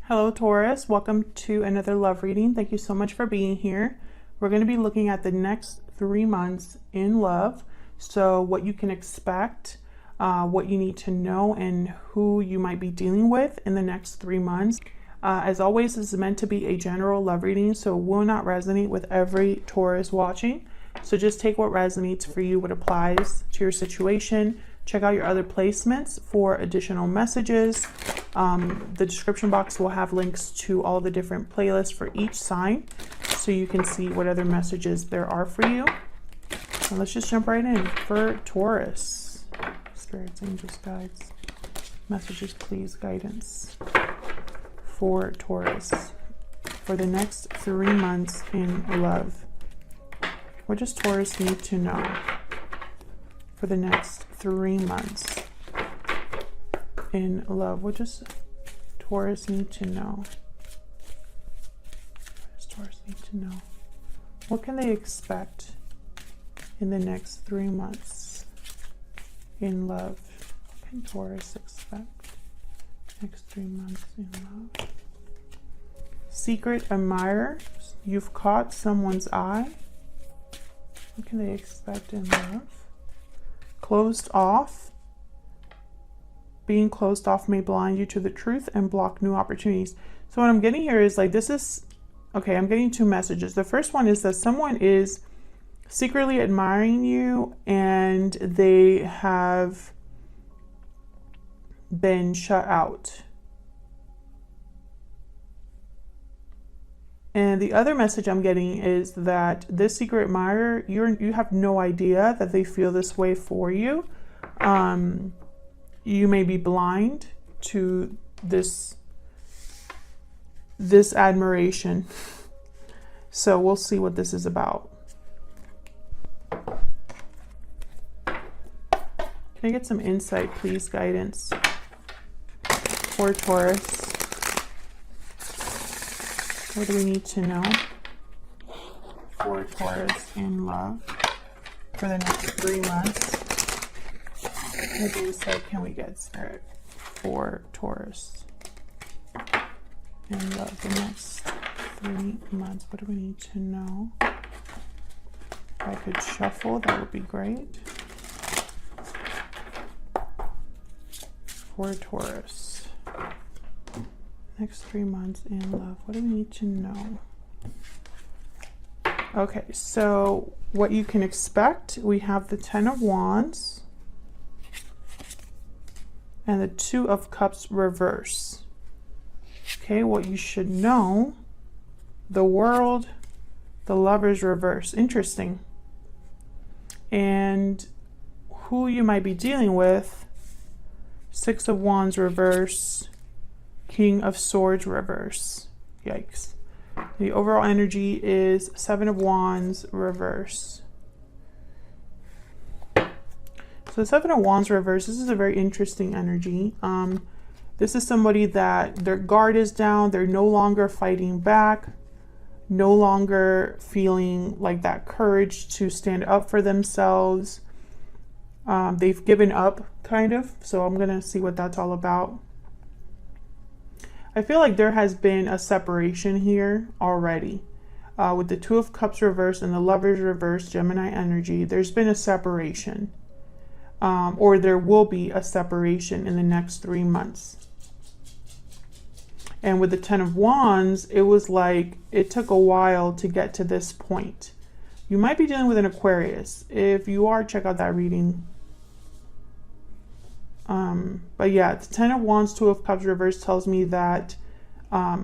Hello Taurus, welcome to another love reading. Thank you so much for being here. We're going to be looking at the next 3 months in love. So what you can expect, what you need to know, and who you might be dealing with in the next 3 months. As always, this is meant to be a general love reading, so it will not resonate with every Taurus watching. So just take what resonates for you, what applies to your situation. Check out your other placements for additional messages. The description box will have links to all the different playlists for each sign, so you can see what other messages there are for you. So let's just jump right in for Taurus. Spirits, angels, guides, messages, please, guidance for Taurus for the next 3 months in love. What does Taurus need to know for the next 3 months in love? What does Taurus need to know? What does Taurus need to know? What can they expect in the next 3 months in love? What can Taurus expect next 3 months in love? Secret admirer. You've caught someone's eye. What can they expect in love? Closed off. Being closed off may blind you to the truth and block new opportunities. So what I'm getting here is like, this is, okay, I'm getting 2 messages. The first one is that someone is secretly admiring you and they have been shut out. And the other message I'm getting is that this secret admirer, you have no idea that they feel this way for you. You may be blind to this admiration. So we'll see what this is about. Can I get some insight, please, guidance for Taurus? What do we need to know for Taurus in love for the next 3 months? What insight can we get, Spirit, for Taurus in love the next 3 months? What do we need to know? If I could shuffle, that would be great. For Taurus. Next 3 months in love. What do we need to know? Okay, so what you can expect, we have the 10 of Wands and the 2 of Cups reverse. Okay, what you should know, the World, the Lovers reverse. Interesting. And who you might be dealing with, 6 of Wands reverse, King of Swords reverse. Yikes. The overall energy is 7 of Wands reverse. So the 7 of Wands reverse, this is a very interesting energy. This is somebody that their guard is down. They're no longer fighting back, no longer feeling like that courage to stand up for themselves. They've given up, kind of. So I'm going to see what that's all about. I feel like there has been a separation here already. With the 2 of Cups reverse and the Lovers reverse, Gemini energy, there's been a separation. Or there will be a separation in the next 3 months. And with the 10 of Wands, it was like it took a while to get to this point. You might be dealing with an Aquarius. If you are, check out that reading. But yeah, the 10 of Wands, 2 of Cups reverse tells me that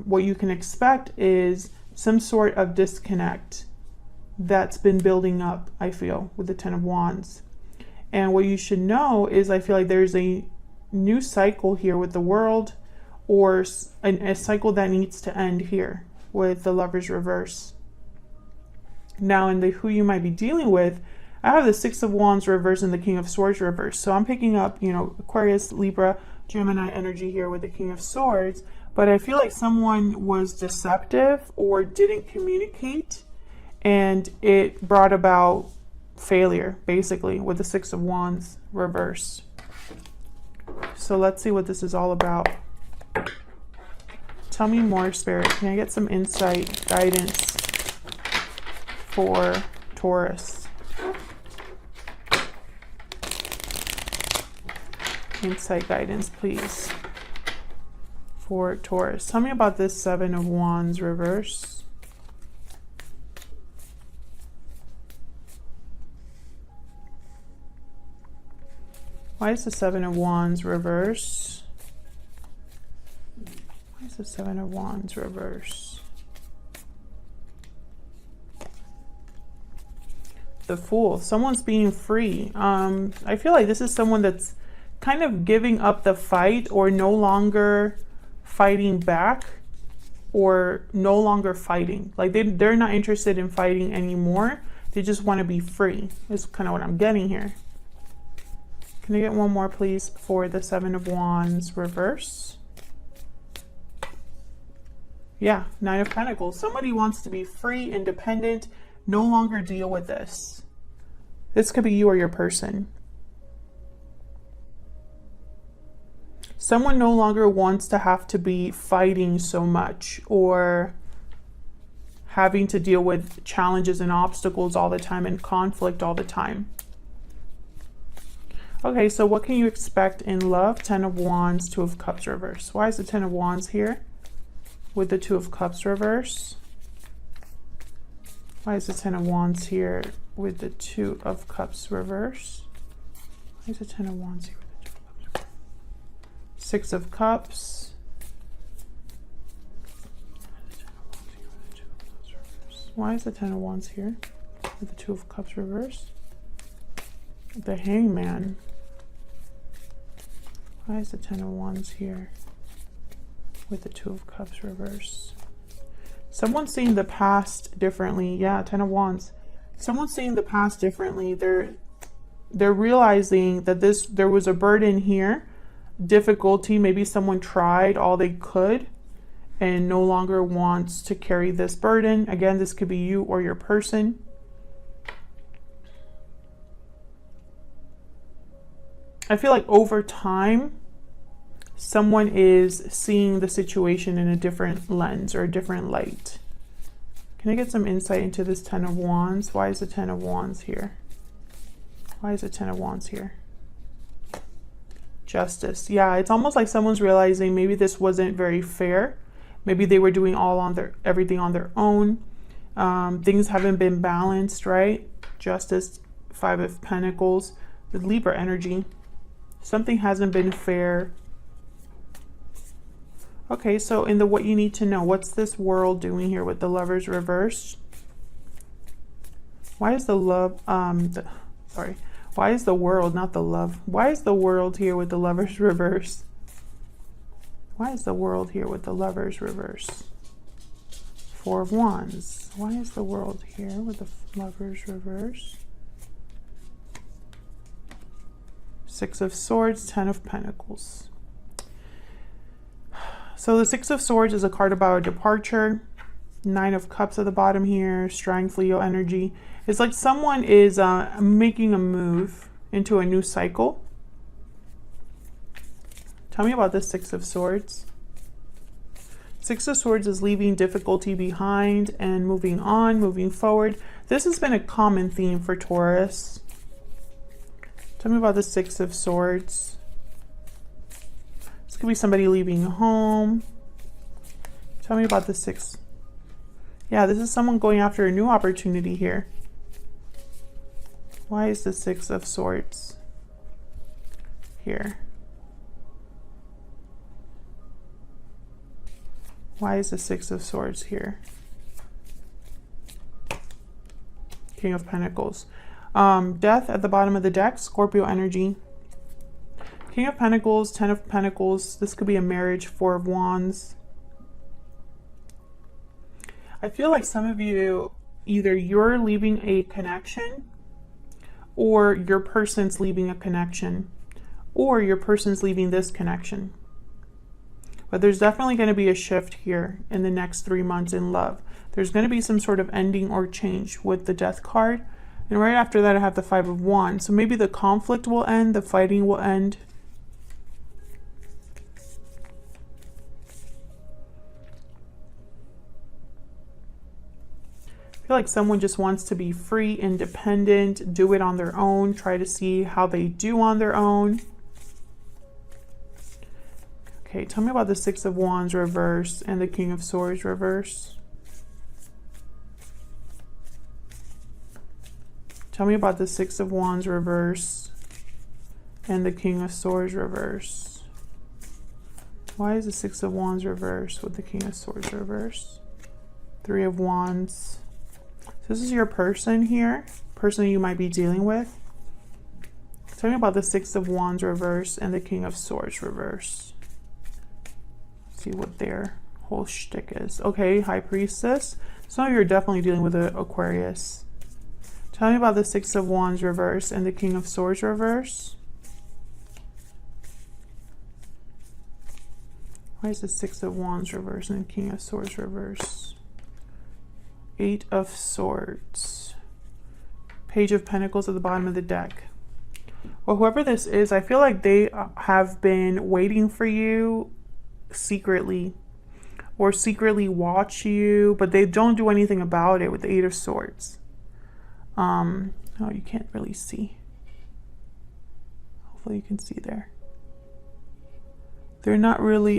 what you can expect is some sort of disconnect that's been building up, I feel, with the 10 of Wands. And what you should know is I feel like there's a new cycle here with the World, or a cycle that needs to end here with the Lovers reverse. Now in the who you might be dealing with, I have the 6 of Wands reverse and the King of Swords reverse. So I'm picking up, you know, Aquarius, Libra, Gemini energy here with the King of Swords. But I feel like someone was deceptive or didn't communicate, and it brought about failure, basically, with the 6 of Wands reverse. So let's see what this is all about. Tell me more, Spirit. Can I get some insight, guidance for Taurus? Insight, guidance, please, for Taurus. Tell me about this Seven of Wands reverse. Why is the Seven of Wands reverse? Why is the Seven of Wands reverse? The Fool. Someone's being free. I feel like this is someone that's kind of giving up the fight, or no longer fighting back, or no longer fighting. Like they're not interested in fighting anymore. They just want to be free. Is kind of what I'm getting here. Can I get one more, please, for the Seven of Wands reverse? Yeah, Nine of Pentacles. Somebody wants to be free, independent, no longer deal with this. This could be you or your person. Someone no longer wants to have to be fighting so much, or having to deal with challenges and obstacles all the time and conflict all the time. Okay, so what can you expect in love? Ten of Wands, Two of Cups reverse. Why is the Ten of Wands here with the Two of Cups reverse? Why is the Ten of Wands here with the Two of Cups reverse? Why is the Ten of Wands here with the Two of Cups reverse? Six of Cups. Why is the Ten of Wands here with the Two of Cups reverse? The Hangman. Why is the Ten of Wands here with the Two of Cups reverse? Someone's seeing the past differently. Yeah, Ten of Wands. Someone's seeing the past differently. They're realizing that there was a burden here, difficulty. Maybe someone tried all they could and no longer wants to carry this burden. Again, this could be you or your person. I feel like over time, someone is seeing the situation in a different lens or a different light. Can I get some insight into this Ten of Wands? Why is the Ten of Wands here? Why is the Ten of Wands here? Justice. Yeah, it's almost like someone's realizing maybe this wasn't very fair. Maybe they were doing everything on their own. Things haven't been balanced, right? Justice, Five of Pentacles, the Libra energy. Something hasn't been fair. Okay, so in the what you need to know, what's this World doing here with the Lovers reversed? Why is the love, why is the World, not the love? Why is the World here with the Lovers reversed? Why is the World here with the Lovers reversed? Four of Wands. Why is the World here with the Lovers reversed? Six of Swords, Ten of Pentacles. So the Six of Swords is a card about a departure. Nine of Cups at the bottom here, strength, Leo energy. It's like someone is making a move into a new cycle. Tell me about this Six of Swords. Six of Swords is leaving difficulty behind and moving on, moving forward. This has been a common theme for Taurus. Tell me about the Six of Swords. This could be somebody leaving home. Tell me about the Six. Yeah, this is someone going after a new opportunity here. Why is the Six of Swords here? Why is the Six of Swords here? King of Pentacles. Death at the bottom of the deck, Scorpio energy. King of Pentacles, Ten of Pentacles. This could be a marriage, Four of Wands. I feel like some of you, either you're leaving a connection, or your person's leaving a connection, or your person's leaving this connection. But there's definitely going to be a shift here in the next 3 months in love. There's going to be some sort of ending or change with the Death card. And right after that, I have the Five of Wands. So maybe the conflict will end, the fighting will end. I feel like someone just wants to be free, independent, do it on their own, try to see how they do on their own. Okay, tell me about the Six of Wands reverse and the King of Swords reverse. Tell me about the Six of Wands reverse and the King of Swords reverse. Why is the Six of Wands reverse with the King of Swords reverse? Three of Wands. So this is your person here, person you might be dealing with. Tell me about the Six of Wands reverse and the King of Swords reverse. See what their whole shtick is. Okay, High Priestess. Some of you are definitely dealing with an Aquarius. Tell me about the Six of Wands reverse and the King of Swords reverse. Why is the Six of Wands reverse and the King of Swords reverse? Eight of Swords. Page of Pentacles at the bottom of the deck. Well, whoever this is, I feel like they have been waiting for you secretly, or secretly watch you, but they don't do anything about it with the Eight of Swords. Oh, you can't really see. Hopefully you can see there. They're not really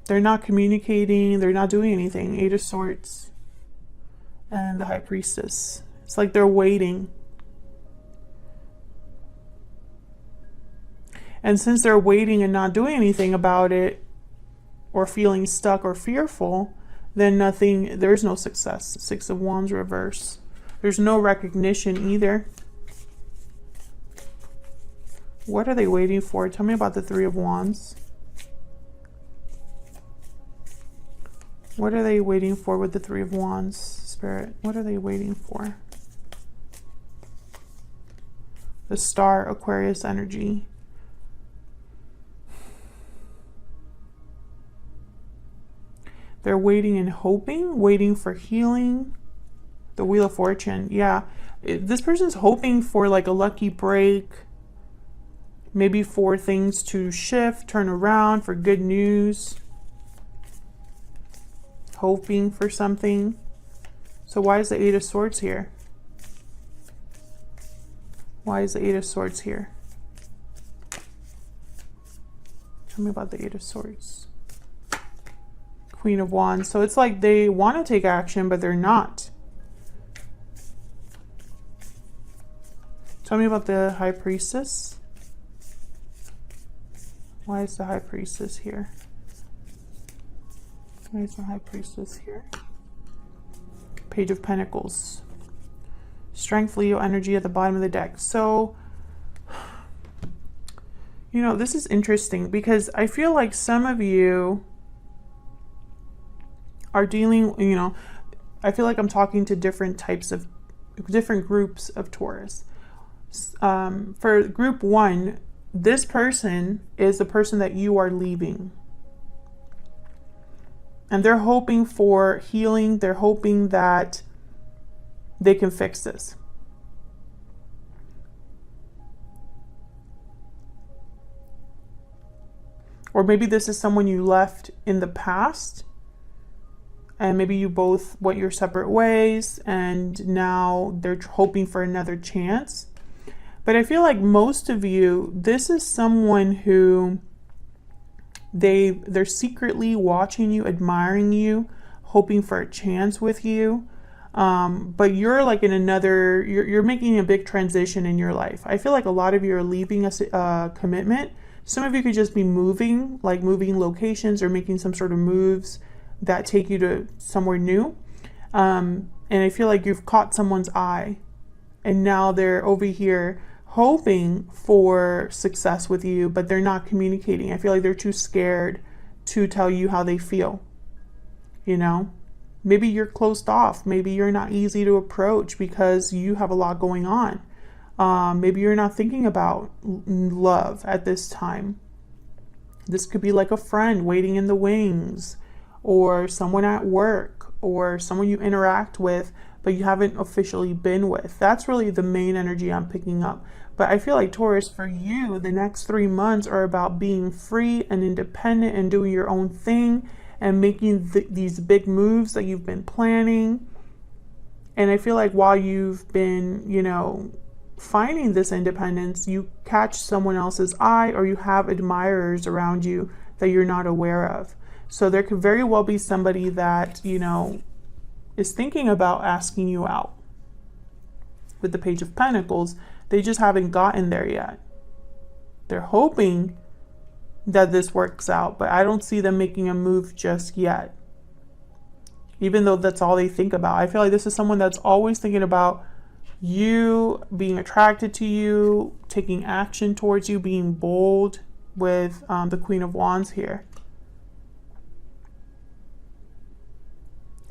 they're not communicating, they're not doing anything. Eight of Swords and the High Priestess. It's like they're waiting. And since they're waiting and not doing anything about it, or feeling stuck or fearful, then nothing, there's no success. Six of Wands reverse. There's no recognition either. What are they waiting for? Tell me about the Three of Wands. What are they waiting for with the Three of Wands, Spirit? What are they waiting for? The Star, Aquarius energy. They're waiting and hoping, waiting for healing. The Wheel of Fortune. Yeah, this person's hoping for like a lucky break. Maybe for things to shift, turn around, for good news. Hoping for something. So why is the Eight of Swords here? Why is the Eight of Swords here? Tell me about the Eight of Swords. Queen of Wands. So it's like they want to take action, but they're not. Tell me about the High Priestess. Why is the High Priestess here? Why is the High Priestess here? Page of Pentacles. Strength, Leo energy at the bottom of the deck. So, you know, this is interesting because I feel like some of you are dealing, you know, I feel like I'm talking to different groups of Taurus. For group one, this person is the person that you are leaving. And they're hoping for healing. They're hoping that they can fix this. Or maybe this is someone you left in the past. And maybe you both went your separate ways. And now they're hoping for another chance. But I feel like most of you, this is someone who they're secretly watching you, admiring you, hoping for a chance with you. But you're like in another, you're making a big transition in your life. I feel like a lot of you are leaving a commitment. Some of you could just be moving, like moving locations or making some sort of moves that take you to somewhere new. And I feel like you've caught someone's eye and now they're over here hoping for success with you, but they're not communicating. I feel like they're too scared to tell you how they feel. You know, maybe you're closed off. Maybe you're not easy to approach because you have a lot going on. Maybe you're not thinking about love at this time. This could be like a friend waiting in the wings, or someone at work, or someone you interact with but you haven't officially been with. That's really the main energy I'm picking up. But I feel like Taurus, for you, the next 3 months are about being free and independent and doing your own thing and making these big moves that you've been planning. And I feel like while you've been, you know, finding this independence, you catch someone else's eye, or you have admirers around you that you're not aware of. So there could very well be somebody that, you know, is thinking about asking you out. With the Page of Pentacles, they just haven't gotten there yet. They're hoping that this works out, but I don't see them making a move just yet. Even though that's all they think about. I feel like this is someone that's always thinking about you, being attracted to you, taking action towards you, being bold with the Queen of Wands here.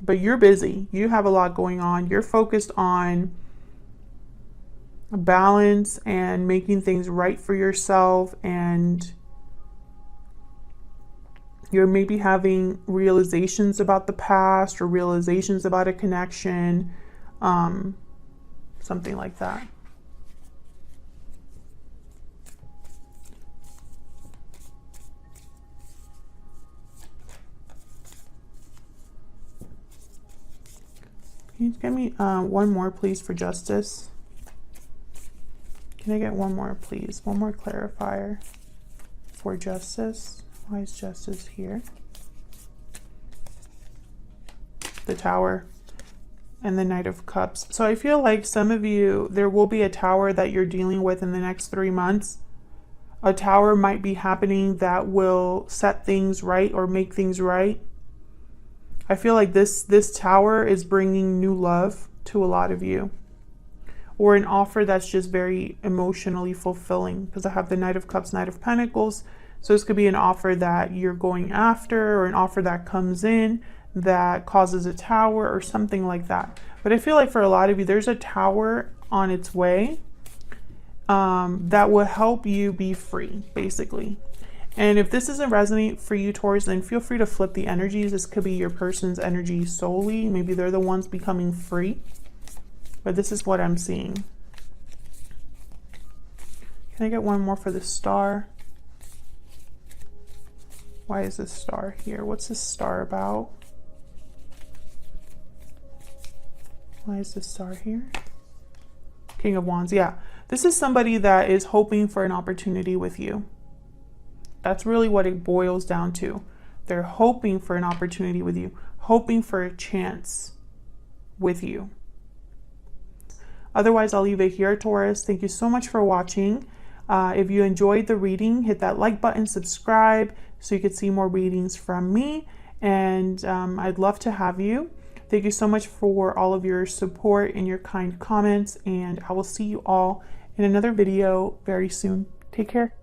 But you're busy. You have a lot going on. You're focused on balance and making things right for yourself, and you're maybe having realizations about the past or realizations about a connection, something like that. Can you give me one more, please, for justice? Can I get one more, please? One more clarifier for justice. Why is justice here? The Tower and the Knight of Cups. So I feel like some of you, there will be a Tower that you're dealing with in the next 3 months. A Tower might be happening that will set things right or make things right. I feel like this Tower is bringing new love to a lot of you, or an offer that's just very emotionally fulfilling, because I have the Knight of Cups, Knight of Pentacles. So this could be an offer that you're going after, or an offer that comes in that causes a Tower or something like that. But I feel like for a lot of you, there's a Tower on its way that will help you be free, basically. And if this doesn't resonate for you, Taurus, then feel free to flip the energies. This could be your person's energy solely. Maybe they're the ones becoming free. But this is what I'm seeing. Can I get one more for the Star? Why is this Star here? What's this Star about? Why is this Star here? King of Wands. Yeah, this is somebody that is hoping for an opportunity with you. That's really what it boils down to. They're hoping for an opportunity with you, hoping for a chance with you. Otherwise, I'll leave it here, Taurus. Thank you so much for watching. If you enjoyed the reading, hit that like button, subscribe so you could see more readings from me. And I'd love to have you. Thank you so much for all of your support and your kind comments. And I will see you all in another video very soon. Take care.